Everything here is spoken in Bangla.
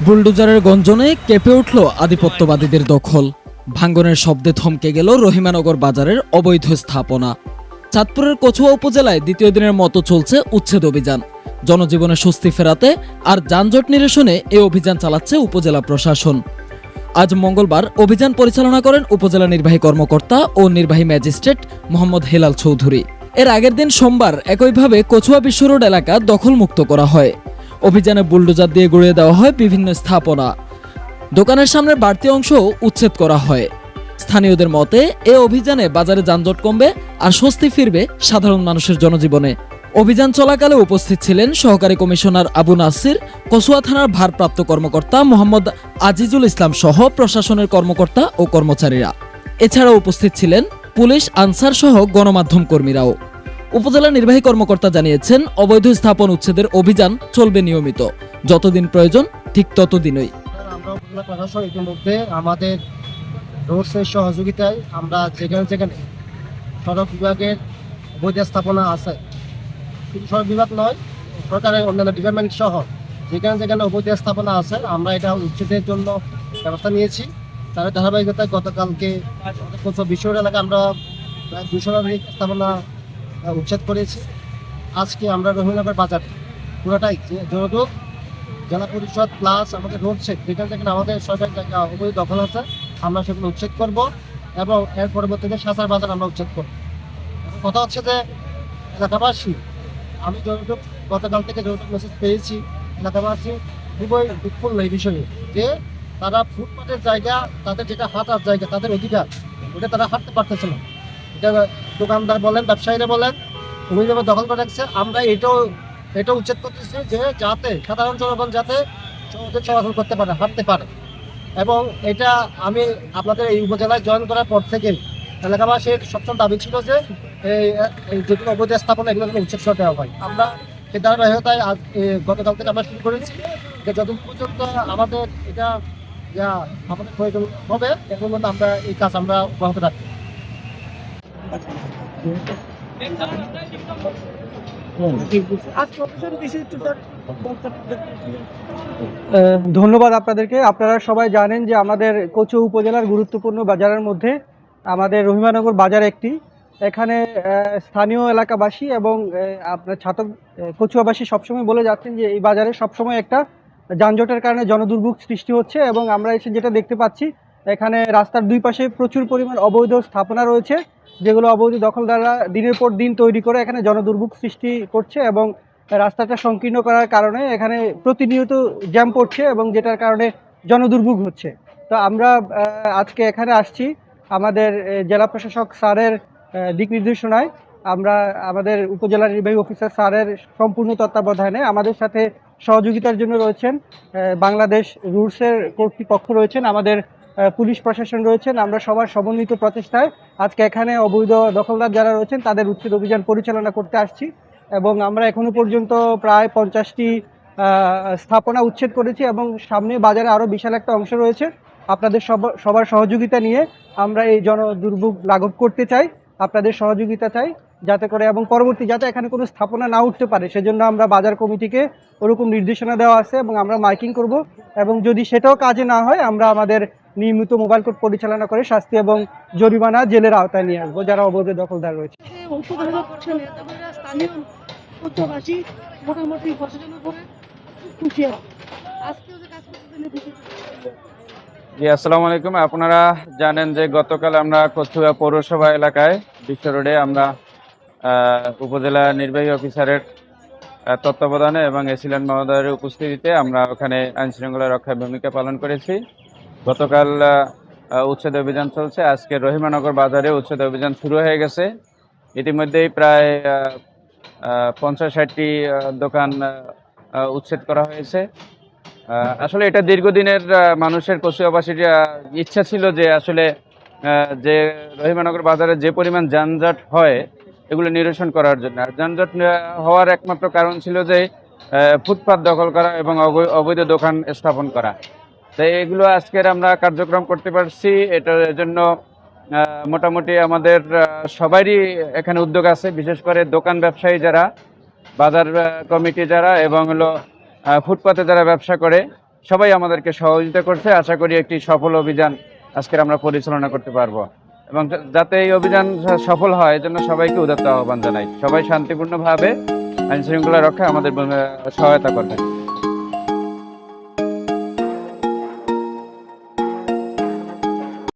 বুলডোজারের গঞ্জনে কেঁপে উঠল আধিপত্যবাদীদের দখল। ভাঙ্গনের শব্দে থমকে গেল রহিমানগর বাজারের অবৈধ স্থাপনা। চাঁদপুরের কচুয়া উপজেলায় দ্বিতীয় দিনের মতো চলছে উচ্ছেদ অভিযান। জনজীবনে স্বস্তি ফেরাতে আর যানজট নিরসনে এই অভিযান চালাচ্ছে উপজেলা প্রশাসন। আজ মঙ্গলবার অভিযান পরিচালনা করেন উপজেলা নির্বাহী কর্মকর্তা ও নির্বাহী ম্যাজিস্ট্রেট মোহাম্মদ হেলাল চৌধুরী। এর আগের দিন সোমবার একইভাবে কচুয়া বিশ্ব রোড এলাকা দখলমুক্ত করা হয়। অভিযানে বুলডোজার দিয়ে গুঁড়িয়ে দেওয়া হয় বিভিন্ন স্থাপনা। দোকানের সামনের বাড়তি অংশও উচ্ছেদ করা হয়। স্থানীয়দের মতে এ অভিযানে বাজারে যানজট কমবে আর স্বস্তি ফিরবে সাধারণ মানুষের জনজীবনে। অভিযান চলাকালে উপস্থিত ছিলেন সহকারী কমিশনার আবু নাসির, কচুয়া থানার ভারপ্রাপ্ত কর্মকর্তা মোহাম্মদ আজিজুল ইসলাম সহ প্রশাসনের কর্মকর্তা ও কর্মচারীরা। এছাড়াও উপস্থিত ছিলেন পুলিশ, আনসার সহ গণমাধ্যম কর্মীরাও। উপজেলা নির্বাহী কর্মকর্তা জানিয়েছেন, অবৈধ স্থাপন উচ্ছেদের অভিযান চলবে নিয়মিত, যতদিন প্রয়োজন ঠিক ততদিনই। আমরা উপজেলা প্রশাসন ইতিমধ্যে আমাদের রোডসের সহযোগিতায় আমরা যেখানে সড়ক বিভাগের অবৈধ স্থাপনা আছে, শুধু সড়ক বিভাগ নয়, সরকারের অন্যান্য ডিপার্টমেন্ট সহ যেখানে অবৈধ স্থাপনা আছে আমরা এটা উচ্ছেদের জন্য ব্যবস্থা নিয়েছি। তার ধারাবাহিকতায় গতকালকে কচুয়া বিশ্ব রোড এলাকায় আমরা প্রায় 200 স্থাপনা উচ্ছেদ করেছি। আজকে আমরা রহিমনগর বাজার পুরোটাই যেহেতু জেলা পরিষদ প্লাস আমাদের রোড সেট যেখানে আমাদের সরকারি জায়গা অবৈধ দখল আছে আমরা সেগুলো উচ্ছেদ করব এবং এর পরবর্তীতে সাঁচার বাজার আমরা উচ্ছেদ করব। কথা হচ্ছে যে এলাকাবাসী, আমি যতটুকু গতকাল থেকে যতটুকু মেসেজ পেয়েছি, এলাকাবাসী খুবই উৎফুল্ল এই বিষয়ে যে তারা ফুটপাতের জায়গা, তাদের যেটা হাঁটার জায়গা, তাদের অধিকার, ওটা তারা হাঁটতে পারতেছে না। এটা দোকানদার বলেন, ব্যবসায়ীরা বলেন, অভিযোগ দখল করে রাখছে। আমরা এটা উচ্ছেদ করতেছি যে যাতে সাধারণ জনগণ যাতে সহজে চলাচল করতে পারে, হাঁটতে পারে। এবং এটা আমি আপনাদের এই উপজেলায় জয়েন করার পর থেকে এলাকাবাসীর সবসময় দাবি ছিল যে এই যেগুলো অবৈধ স্থাপনা এগুলো উচ্ছেদ করে দেওয়া হয়। আমরা সেই ধারাবাহিকতায় আজ গতকাল থেকে আমরা শুরু করেছি যে যতদিন পর্যন্ত আমাদের এটা আমাদের প্রয়োজন হবে এখন পর্যন্ত আমরা এই কাজ আমরা অব্যাহত রাখবো। ধন্যবাদ আপনাদেরকে। আপনারা সবাই জানেন যে আমাদের কচুয়া উপজেলার গুরুত্বপূর্ণ বাজারের মধ্যে আমাদের রহিমানগর বাজার একটি। এখানে স্থানীয় এলাকাবাসী এবং আপনার কচুয়াবাসী সবসময় বলে যাচ্ছেন যে এই বাজারে সবসময় একটা যানজটের কারণে জনদুর্ভোগ সৃষ্টি হচ্ছে এবং আমরা এসে যেটা দেখতে পাচ্ছি এখানে রাস্তার দুই পাশে প্রচুর পরিমাণ অবৈধ স্থাপনা রয়েছে, যেগুলো অবৈধ দখলদাররা দিনের পর দিন তৈরি করে এখানে জনদুর্ভোগ সৃষ্টি করছে এবং রাস্তাটা সংকীর্ণ করার কারণে এখানে প্রতিনিয়ত জ্যাম পড়ছে এবং যেটার কারণে জনদুর্ভোগ হচ্ছে। তো আমরা আজকে এখানে আসছি আমাদের জেলা প্রশাসক স্যারের দিক নির্দেশনায়। আমরা আমাদের উপজেলা নির্বাহী অফিসার স্যারের সম্পূর্ণ তত্ত্বাবধানে আমাদের সাথে সহযোগিতার জন্য রয়েছেন বাংলাদেশ রুলসের কর্তৃপক্ষ রয়েছেন, আমাদের পুলিশ প্রশাসন রয়েছেন। আমরা সবার সমন্বিত প্রচেষ্টায় আজকে এখানে অবৈধ দখলদার যারা রয়েছেন তাদের উচ্ছেদ অভিযান পরিচালনা করতে আসছি এবং আমরা এখনো পর্যন্ত প্রায় 50টি স্থাপনা উচ্ছেদ করেছি এবং সামনে বাজারে আরও বিশাল একটা অংশ রয়েছে। আপনাদের সবার সহযোগিতা নিয়ে আমরা এই জনদুর্ভোগ লাঘব করতে চাই, আপনাদের সহযোগিতা চাই যাতে করে এবং পরবর্তী যাতে এখানে কোনো স্থাপনা না উঠতে পারে সেজন্য আমরা বাজার কমিটিকে ওরকম নির্দেশনা দেওয়া আছে এবং আমরা মাইকিং করব এবং যদি সেটাও কাজে না হয় আমরা আমাদের নিয়মিত মোবাইল কোর্ট পরিচালনা করে শাস্তি এবং জরিমানা জেলের আওতায় নিয়ে আসবো যারা অবৈধ দখলদার রয়েছে। জি, আসসালামু আলাইকুম। আপনারা জানেন যে গতকাল আমরা কচুয়া পৌরসভা এলাকায় বিশ্ব রোডে আমরা উপজেলা নির্বাহী অফিসারের তত্ত্বাবধানে এবং এসিলেন্ট মহোদয়ের উপস্থিতিতে আমরা ওখানে আইনশৃঙ্খলা রক্ষায় ভূমিকা পালন করেছি। গতকাল উচ্ছেদ অভিযান চলছে, আজকে রহিমানগর বাজারে উচ্ছেদ অভিযান শুরু হয়ে গেছে। ইতিমধ্যেই প্রায় 50-60টি দোকান উচ্ছেদ করা হয়েছে। আসলে এটা দীর্ঘদিনের মানুষের কচুয়াবাসীর ইচ্ছা ছিল যে আসলে যে রহিমানগর বাজারে যে পরিমাণ যানজট হয় এগুলো নিরসন করার জন্য। আর যানজট হওয়ার একমাত্র কারণ ছিল যে ফুটপাত দখল করা এবং অবৈধ দোকান স্থাপন করা। তাই এগুলো আজকের আমরা কার্যক্রম করতে পারছি, এটার জন্য মোটামুটি আমাদের সবারই এখানে উদ্যোগ আছে, বিশেষ করে দোকান ব্যবসায়ী যারা, বাজার কমিটি যারা এবং ফুটপাতে যারা ব্যবসা করে সবাই আমাদেরকে সহযোগিতা করছে। আশা করি একটি সফল অভিযান আজকের আমরা পরিচালনা করতে পারবো এবং যাতে এই অভিযান সফল হয় এজন্য সবাইকে উদাত্ত আহ্বান জানাই। সবাই শান্তিপূর্ণভাবে আইন শৃঙ্খলা রক্ষায় আমাদের সহায়তা করবেন।